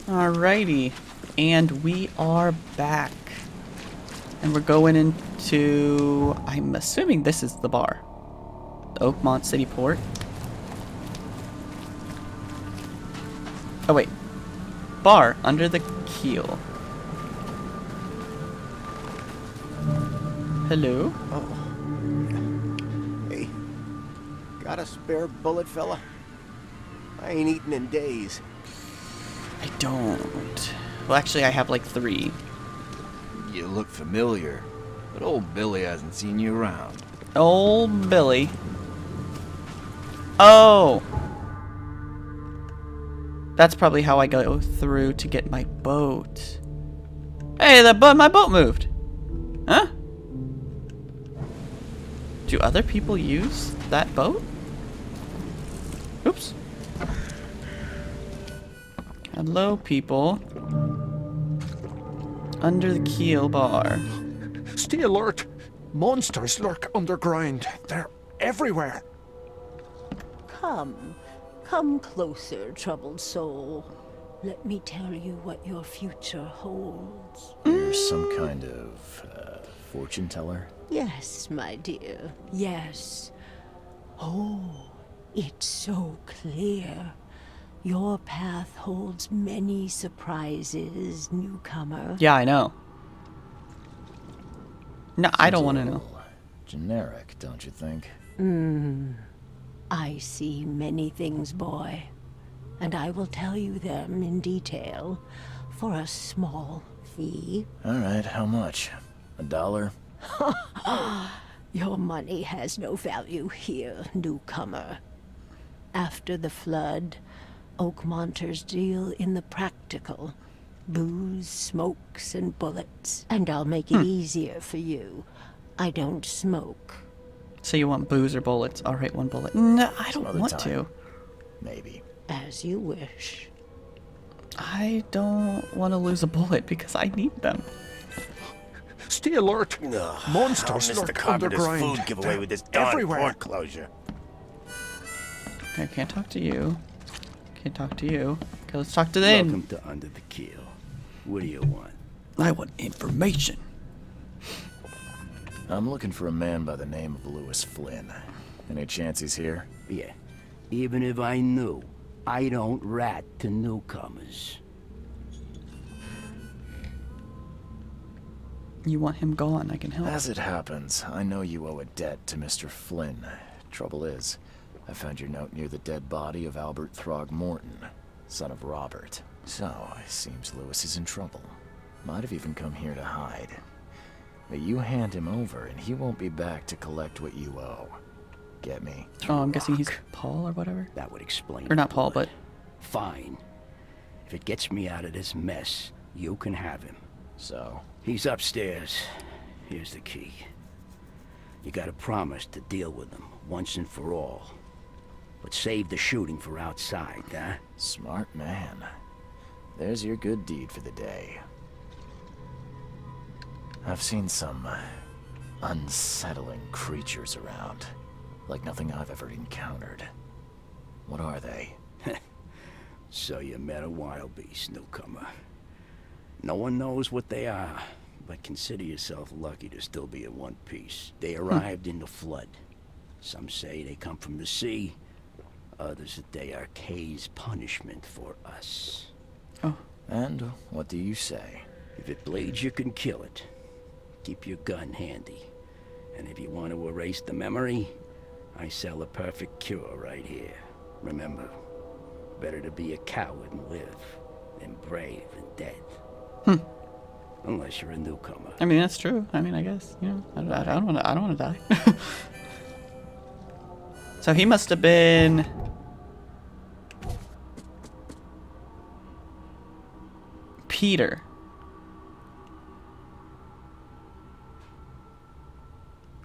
Alrighty, and we are back. And we're going into, I'm assuming this is the bar. The Oakmont City Port. Oh wait. Bar under the keel. Hello? Oh. Hey, got a spare bullet, fella? I ain't eaten in days. I don't. Well, actually, I have like 3. You look familiar, but old Billy hasn't seen you around. Old Billy. Oh! That's probably how I go through to get my boat. Hey, my boat moved! Huh? Do other people use that boat? Oops. Hello, people. Under the keel bar. Stay alert! Monsters lurk underground. They're everywhere. Come closer, troubled soul. Let me tell you what your future holds. You're some kind of fortune teller? Yes, my dear, yes. Oh, it's so clear. Your path holds many surprises, newcomer. Yeah, I know. No, I don't want to know. Generic, don't you think? I see many things, boy, and I will tell you them in detail for a small fee. All right, how much? $1? Your money has no value here, newcomer. After the flood, Oakmonters deal in the practical. Booze, smokes, and bullets. And I'll make it easier for you. I don't smoke. So you want booze or bullets? Alright, 1 bullet. No, I don't Some want other to. time. Maybe. As you wish. I don't want to lose a bullet because I need them. Stay alert! Ugh, Monsters I'll miss the lurk carpenter's underground. food giveaway They're with this darn everywhere. port closure. Okay, I can't talk to you. Can't talk to you. Okay, let's talk to the inn. Welcome to Under the Keel. What do you want? I want information. I'm looking for a man by the name of Lewis Flynn. Any chance he's here? Yeah. Even if I knew, I don't rat to newcomers. You want him gone, I can help. As it happens, I know you owe a debt to Mr. Flynn. Trouble is, I found your note near the dead body of Albert Throgmorton, son of Robert. So, it seems Lewis is in trouble. Might have even come here to hide. But you hand him over, and he won't be back to collect what you owe. Get me? Oh, I'm guessing he's Paul or whatever. That would explain. Or not the Paul, bullet. but... Fine. If it gets me out of this mess, you can have him. So, He's upstairs. Here's the key. You gotta promise to deal with him once and for all. But save the shooting for outside, huh? smart man. There's your good deed for the day. I've seen some unsettling creatures around. Like nothing I've ever encountered. What are they? So you met a wild beast, newcomer. No one knows what they are, but consider yourself lucky to still be in one piece. They arrived in the flood. Some say they come from the sea. Others that they are Kay's punishment for us. Oh. And what do you say? If it bleeds, you can kill it. Keep your gun handy. And if you want to erase the memory, I sell a perfect cure right here. Remember, better to be a coward and live than brave and dead. Unless you're a newcomer. I mean, that's true. I mean, I guess, you know, I don't want to die. So he must have been... Peter.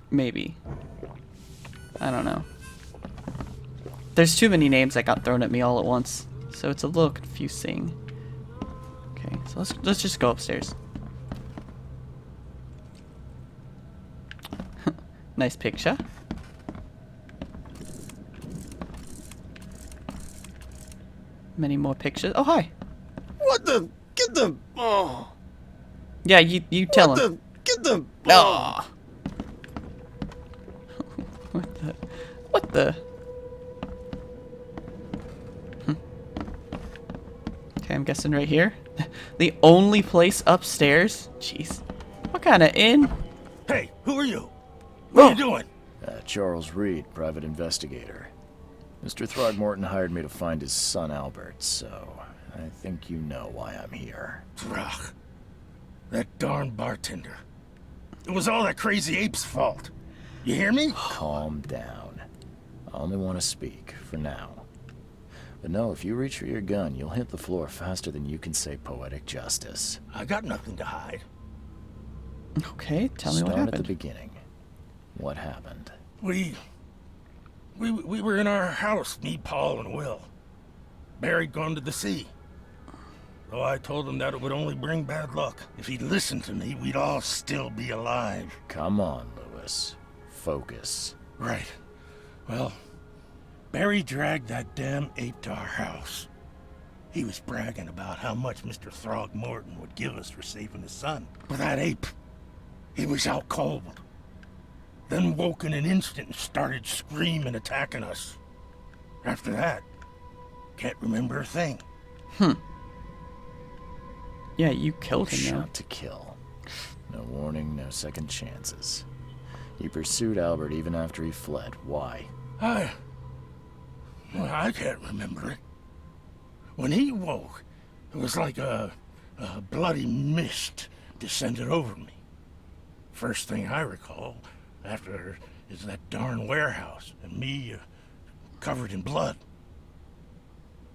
Maybe. I don't know. There's too many names that got thrown at me all at once, so it's a little confusing. Okay, so let's just go upstairs. Nice picture. Many more pictures. Oh, hi. What the? Get the. Oh. Yeah, you tell What him. the? Get the. No. What the? What the? Okay, I'm guessing right here. The only place upstairs? Jeez. What kind of inn? Hey, who are you? What are you doing? Charles Reed, private investigator. Mr. Throgmorton hired me to find his son Albert, so I think you know why I'm here. Throg. That darn bartender. It was all that crazy ape's fault. You hear me? Calm down. I only want to speak, for now. But no, if you reach for your gun, you'll hit the floor faster than you can say poetic justice. I got nothing to hide. Okay, tell me what Start at the happened. beginning. What happened? We were in our house, me, Paul, and Will. Barry'd gone to the sea. Though I told him that it would only bring bad luck. If he'd listened to me, we'd all still be alive. Come on, Lewis. Focus. Right. Well, Barry dragged that damn ape to our house. He was bragging about how much Mr. Throgmorton would give us for saving his son. But that ape, he was out cold. Then woke in an instant and started screaming, attacking us. After that, can't remember a thing. Yeah, you killed him now. Shot to kill. No warning, no second chances. You pursued Albert even after he fled. Why? I can't remember it. When he woke, it was like a bloody mist descended over me. First thing I recall after is that darn warehouse and me covered in blood.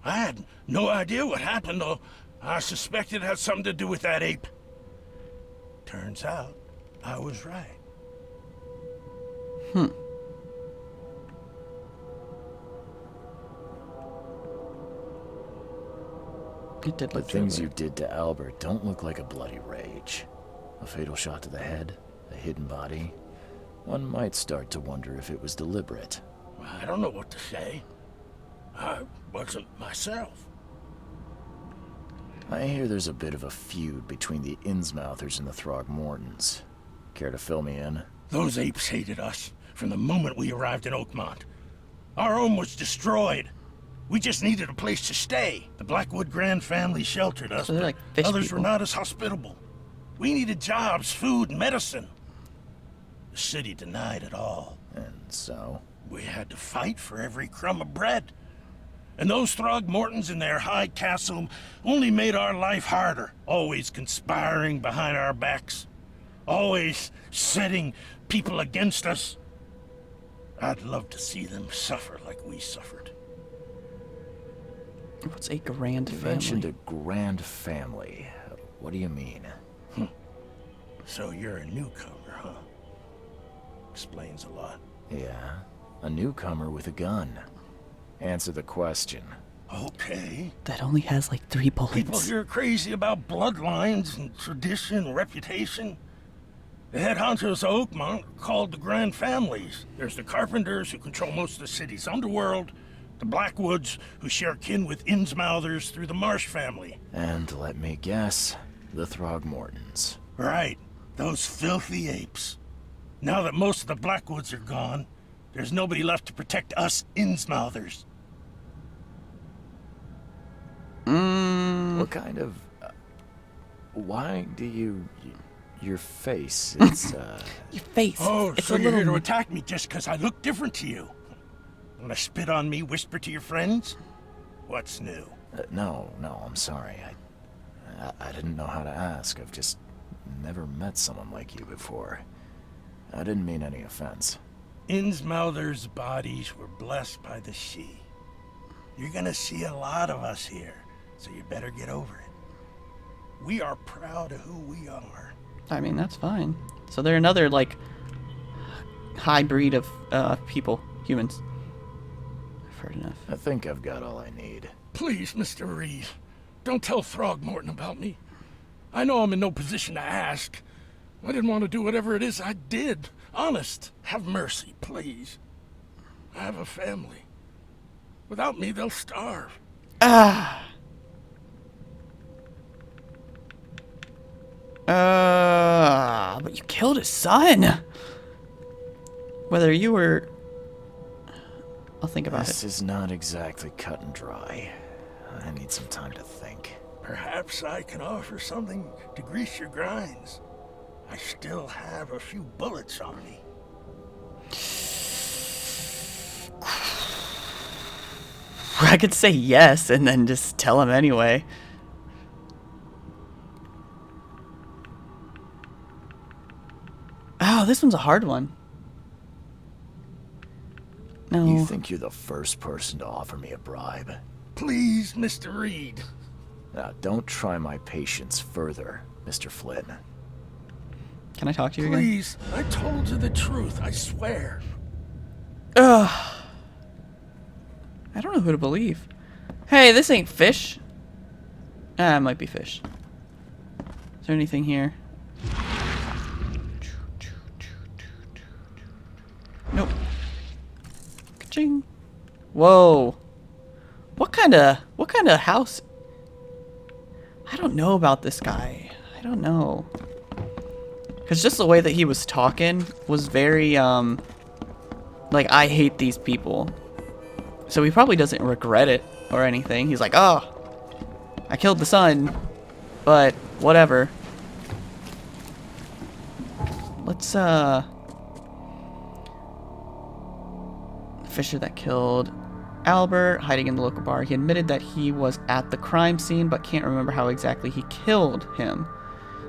I had no idea what happened, though. I suspected it had something to do with that ape. Turns out, I was right. It did The look things really- you did to Albert don't look like a bloody rage. A fatal shot to the head, a hidden body. One might start to wonder if it was deliberate. I don't know what to say. I wasn't myself. I hear there's a bit of a feud between the Innsmouthers and the Throgmortons. Care to fill me in? Those apes hated us from the moment we arrived in Oakmont. Our home was destroyed. We just needed a place to stay. The Blackwood Grand family sheltered us, So they're but like fish others people. were not as hospitable. We needed jobs, food, and medicine. The city denied it all. And so? We had to fight for every crumb of bread. And those Throgmortons in their high castle only made our life harder, always conspiring behind our backs, always setting people against us. I'd love to see them suffer like we suffered. What's a grand You family? mentioned a grand family. What do you mean? So you're a newcomer, huh? Explains a lot. Yeah, a newcomer with a gun. Answer the question. Okay. That only has like 3 People bullets. here are crazy about bloodlines and tradition and reputation. The head honchos of Oakmont are called the Grand Families. There's the Carpenters, who control most of the city's underworld, the Blackwoods, who share kin with Innsmouthers through the Marsh family. And let me guess, the Throgmortons. Right, those filthy apes. Now that most of the Blackwoods are gone, there's nobody left to protect us Innsmouthers. What kind of... why do you... your face, it's, Your face. Oh, it's so a you're here to little. attack me just because I look different to you? Wanna spit on me, whisper to your friends? What's new? no, I'm sorry. I didn't know how to ask. I've just never met someone like you before. I didn't mean any offense. Innsmouthers' bodies were blessed by the sea. You're gonna see a lot of us here, so you better get over it. We are proud of who we are. I mean, that's fine. So they're another like high breed of people, humans. I've heard enough. I think I've got all I need. Please, Mr. Reed, don't tell Throgmorton about me. I know I'm in no position to ask. I didn't want to do whatever it is I did. Honest, have mercy, please. I have a family. Without me, they'll starve. But you killed his son. Whether you were... I'll think about This it. is not exactly cut and dry. I need some time to think. Perhaps I can offer something to grease your grinds. I still have a few bullets on me. I could say yes and then just tell him anyway. Oh, this one's a hard one. No. You think you're the first person to offer me a bribe? Please, Mr. Reed. Now, don't try my patience further, Mr. Flynn. Can I talk to you again? Please, I told you the truth, I swear. Ugh. I don't know who to believe. Hey, this ain't Fish. Ah, it might be Fish. Is there anything here? Nope. Ka-ching. Whoa. What kind of house? I don't know about this guy. I don't know. Cause just the way that he was talking was very like, I hate these people. So he probably doesn't regret it or anything. He's like, oh, I killed the son, but whatever. Let's Fisher that killed Albert, hiding in the local bar. He admitted that he was at the crime scene, but can't remember how exactly he killed him.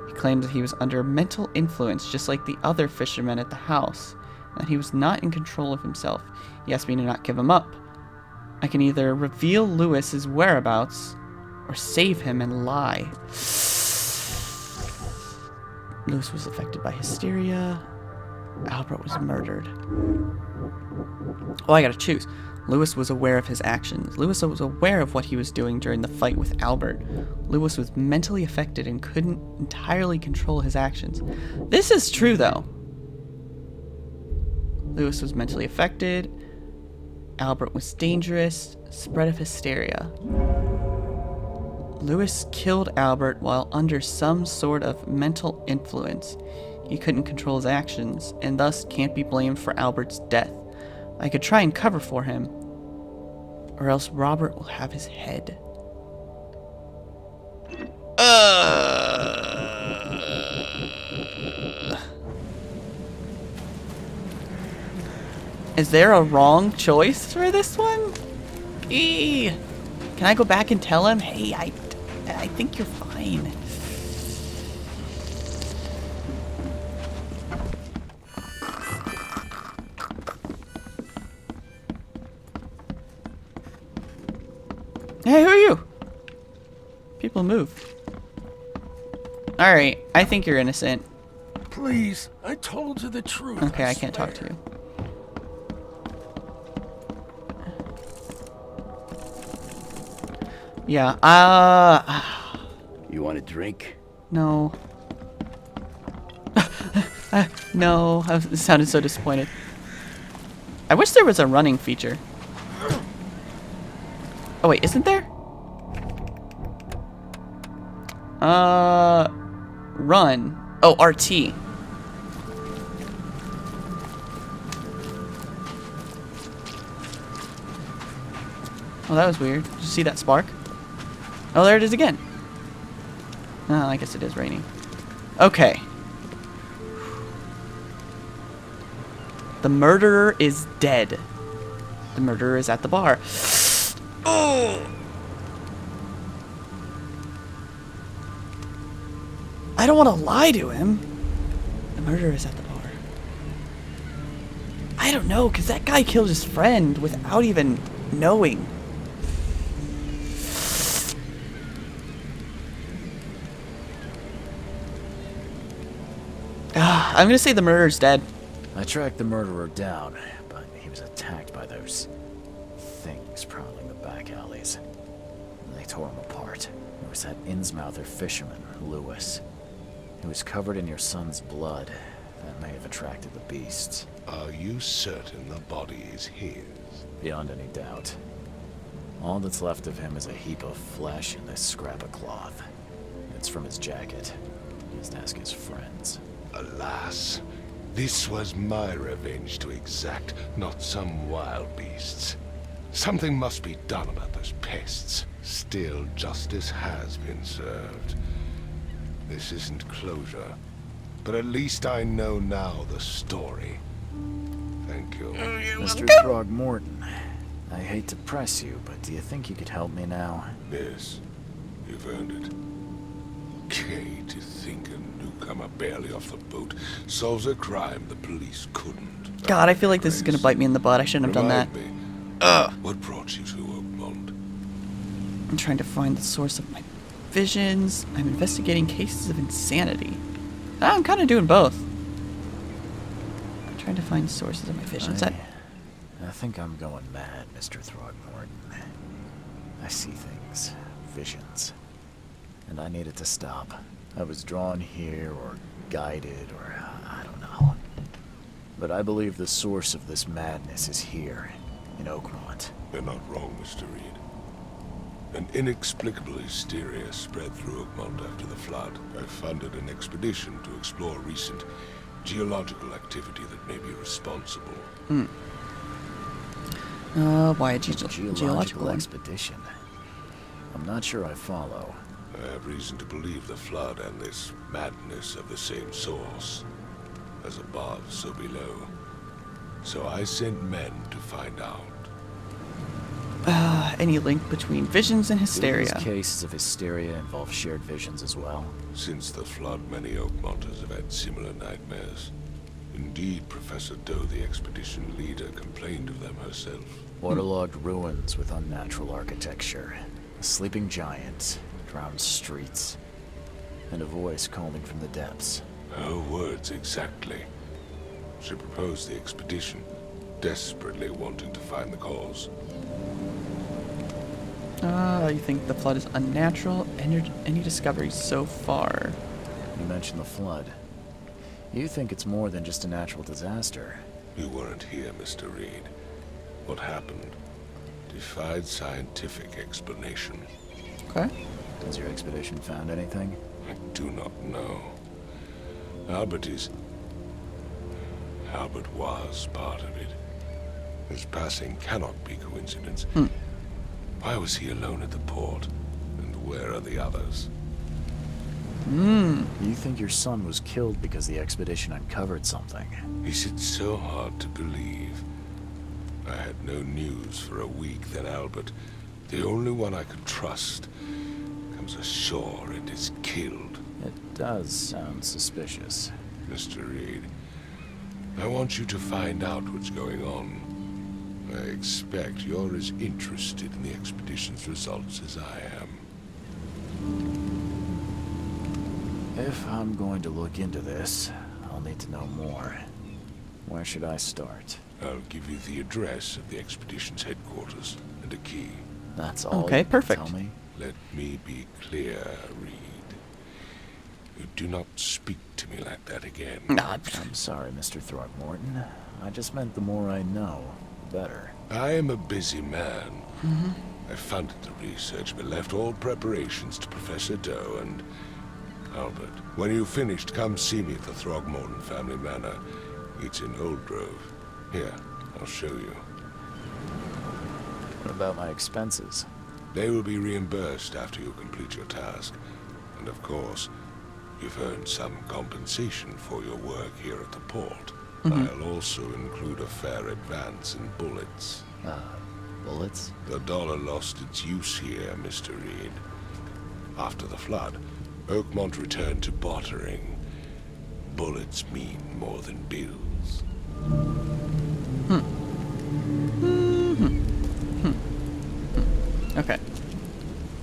He claimed that he was under mental influence, just like the other fishermen at the house, and that he was not in control of himself. He asked me to not give him up. I can either reveal Lewis's whereabouts or save him and lie. Lewis was affected by hysteria. Albert was murdered. Oh, I gotta choose. Lewis was aware of his actions. Lewis was aware of what he was doing during the fight with Albert. Lewis was mentally affected and couldn't entirely control his actions. This is true, though. Lewis was mentally affected. Albert was dangerous. Spread of hysteria. Lewis killed Albert while under some sort of mental influence. He couldn't control his actions, and thus can't be blamed for Albert's death. I could try and cover for him, or else Robert will have his head. Is there a wrong choice for this one? Can I go back and tell him, hey, I think you're fine. Hey, who are you? People move. Alright, I think you're innocent. Please, I told you the truth. Okay, I can't talk to you. Yeah, You want a drink? no. No, I sounded so disappointed. I wish there was a running feature. Oh wait, isn't there? Run. Oh, RT. Oh, that was weird. Did you see that spark? Oh, there it is again. Oh, I guess it is raining. Okay. The murderer is dead. The murderer is at the bar. Oh! I don't want to lie to him. The murderer is at the bar. I don't know, because that guy killed his friend without even knowing. I'm going to say the murderer's dead. I tracked the murderer down, but he was attacked by those things prowling the back alleys. They tore him apart. It was that Innsmouther fisherman, Lewis. He was covered in your son's blood. That may have attracted the beasts. Are you certain the body is his? Beyond any doubt. All that's left of him is a heap of flesh and this scrap of cloth. It's from his jacket. just ask his friends. Alas, this was my revenge to exact, not some wild beast's. Something must be done about those pests. Still, justice has been served. This isn't closure, but at least I know now the story. Thank you. Mr. Throgmorton, I hate to press you, but do you think you could help me now? Yes, you've earned it. Okay, to think a newcomer barely off the boat solves a crime the police couldn't. God, I feel like this is gonna bite me in the butt. I shouldn't have done that. Remind me, what brought you to Oakmont? I'm trying to find the source of my visions. I'm investigating cases of insanity. I'm kind of doing both. I'm trying to find sources of my visions. I think I'm going mad, Mr. Throgmorton. I see things, visions, and I need it to stop. I was drawn here, or guided, or I don't know. But I believe the source of this madness is here, in Oakmont. You're not wrong, Mr. Reed. An inexplicable hysteria spread through Oakmont after the flood. I funded an expedition to explore recent geological activity that may be responsible. Why a geological one? expedition? I'm not sure I follow. I have reason to believe the flood and this madness have the same source. As above, so below. So I sent men to find out. Any link between visions and hysteria? Do these cases of hysteria involve shared visions as well? Since the flood, many Oakmonters have had similar nightmares. Indeed, Professor Doe, the expedition leader, complained of them herself. Waterlogged ruins with unnatural architecture, a sleeping giant, drowned streets, and a voice calling from the depths. Her words exactly. She proposed the expedition, desperately wanting to find the cause. You think the flood is unnatural? Any discoveries so far? You mentioned the flood. You think it's more than just a natural disaster. You weren't here, Mr. Reed. What happened defied scientific explanation. Okay. Has your expedition found anything? I do not know. Albert was part of it. His passing cannot be coincidence. Why was he alone at the port? And where are the others? You think your son was killed because the expedition uncovered something? Is it so hard to believe? I had no news for a week, then Albert, the only one I could trust, comes ashore and is killed. It does sound suspicious. Mr. Reed, I want you to find out what's going on. I expect you're as interested in the expedition's results as I am. If I'm going to look into this, I'll need to know more. Where should I start? I'll give you the address of the expedition's headquarters and a key. That's all Okay, you can perfect. tell me? Let me be clear, Reed. You do not speak to me like that again. Nah, I'm sorry, Mr. Throgmorton. I just meant the more I know, the better. I am a busy man. I funded the research, but left all preparations to Professor Doe and Albert. When you've finished, come see me at the Throgmorton family manor. It's in Old Grove. Here, I'll show you. What about my expenses? They will be reimbursed after you complete your task. And of course, you've earned some compensation for your work here at the port. I'll also include a fair advance in bullets. Bullets? The dollar lost its use here, Mr. Reed. After the flood, Oakmont returned to bartering. Bullets mean more than bills. Okay.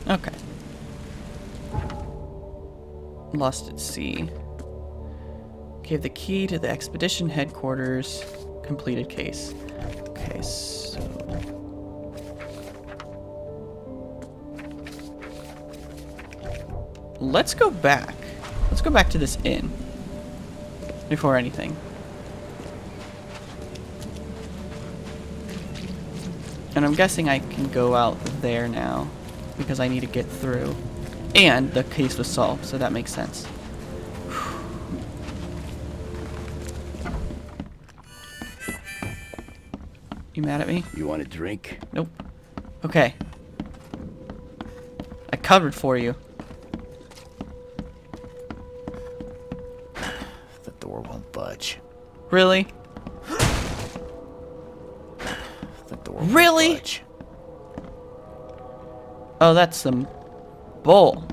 Okay. Lost at sea. Gave the key to the expedition headquarters. Completed case. Okay, so... Let's go back. Let's go back to this inn. Before anything. And I'm guessing I can go out there now. Because I need to get through. And the case was solved, so that makes sense. You mad at me? You want a drink? Nope. Okay. I covered for you. The door won't budge. Really? The door won't Really? budge. Oh, that's some bull.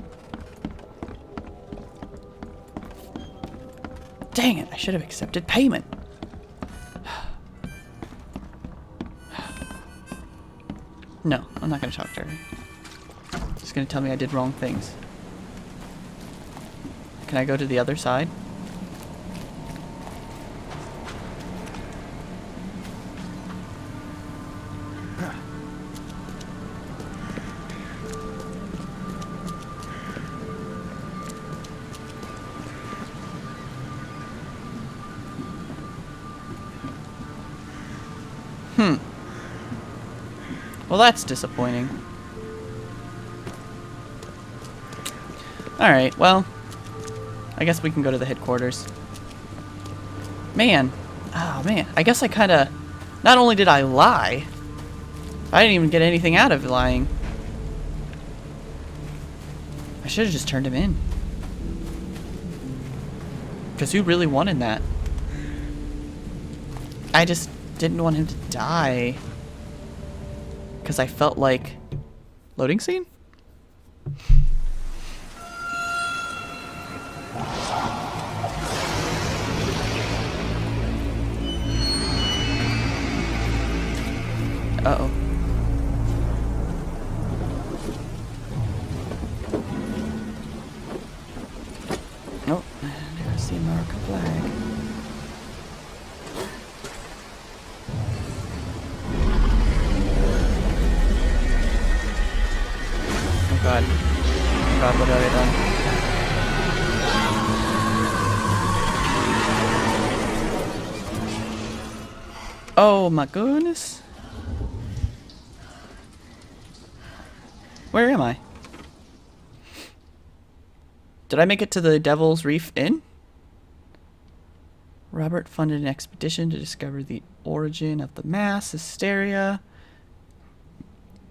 Dang it, I should have accepted payment. No, I'm not gonna talk to her. She's gonna tell me I did wrong things. Can I go to the other side? Well, that's disappointing. Alright, well, I guess we can go to the headquarters. Man. Oh, man. I guess I kind of... Not only did I lie, I didn't even get anything out of lying. I should have just turned him in. Because who really wanted that? I just didn't want him to die. Because I felt like... Loading scene? Uh-oh. Oh, there's the American flag. Oh god. Oh god, what have I done? Oh my goodness. Where am I? Did I make it to the Devil's Reef Inn? Robert funded an expedition to discover the origin of the mass hysteria.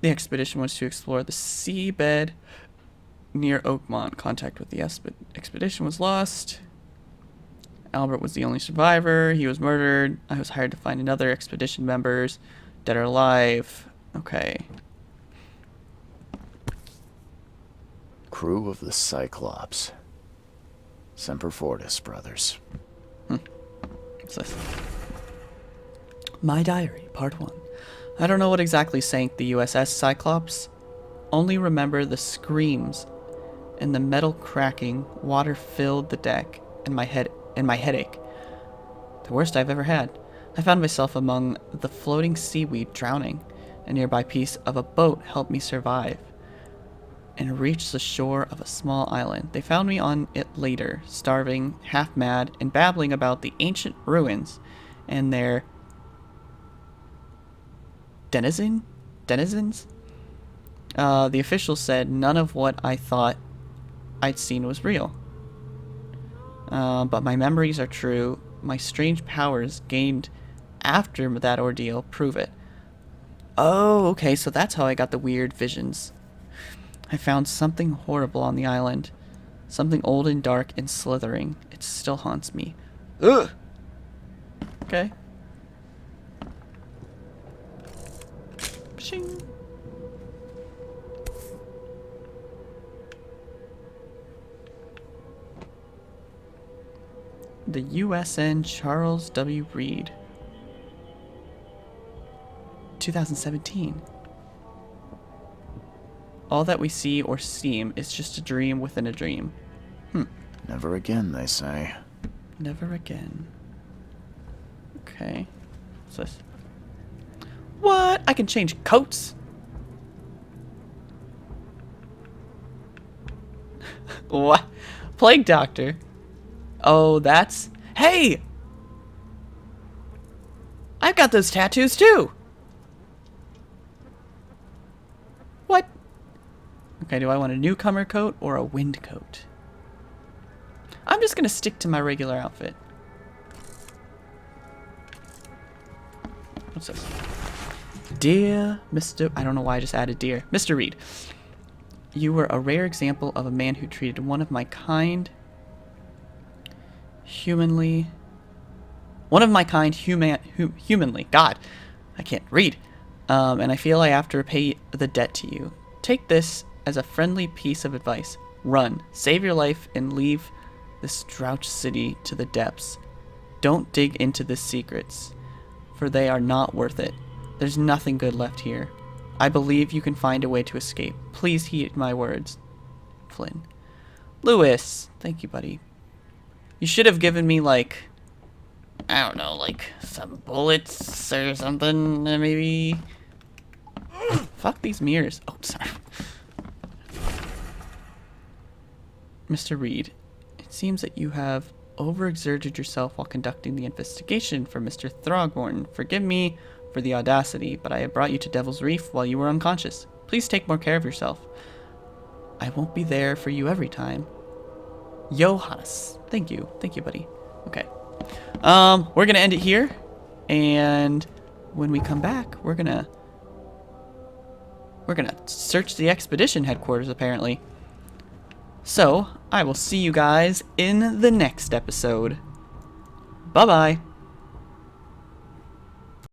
The expedition was to explore the seabed near Oakmont. Contact with the expedition was lost. Albert was the only survivor. He was murdered. I was hired to find another expedition members, dead or alive. Okay. Crew of the Cyclops. Semper Fortis, brothers. What's this? My Diary, Part 1. I don't know what exactly sank the USS Cyclops. Only remember the screams and the metal cracking. Water filled the deck and my headache. The worst I've ever had. I found myself among the floating seaweed, drowning. A nearby piece of a boat helped me survive and reached the shore of a small island. They found me on it later, starving, half mad, and babbling about the ancient ruins and their denizens? The officials said none of what I thought I'd seen was real. But my memories are true. My strange powers gained after that ordeal prove it. Oh, okay, so that's how I got the weird visions. I found something horrible on the island. Something old and dark and slithering. It still haunts me. Ugh! Okay. Shing. The USN Charles W. Reed. 2017. All that we see or seem is just a dream within a dream. Never again, they say. Never again. Okay. What's this? What? I can change coats? What? Plague Doctor. Oh, that's... Hey! I've got those tattoos too! What? Okay, do I want a newcomer coat or a wind coat? I'm just gonna stick to my regular outfit. What's this? Dear Mr. I don't know why I just added dear. Mr. Reed, you were a rare example of a man who treated one of my kind humanly. Humanly. God, I can't read. And I feel I have to repay the debt to you. Take this as a friendly piece of advice. Run, save your life, and leave this Drought City to the depths. Don't dig into the secrets, for they are not worth it. There's nothing good left here. I believe you can find a way to escape. Please heed my words. Flynn. Lewis. Thank you, buddy. You should have given me, like, I don't know, like, some bullets or something, maybe. Fuck these mirrors. Oh, sorry. Mr. Reed, it seems that you have overexerted yourself while conducting the investigation for Mr. Throgmorton. Forgive me for the audacity, but I have brought you to Devil's Reef while you were unconscious. Please take more care of yourself. I won't be there for you every time. Johannes. Thank you. Thank you, buddy. Okay. We're gonna end it here, and when we come back, we're gonna search the expedition headquarters, apparently. So, I will see you guys in the next episode. Bye-bye.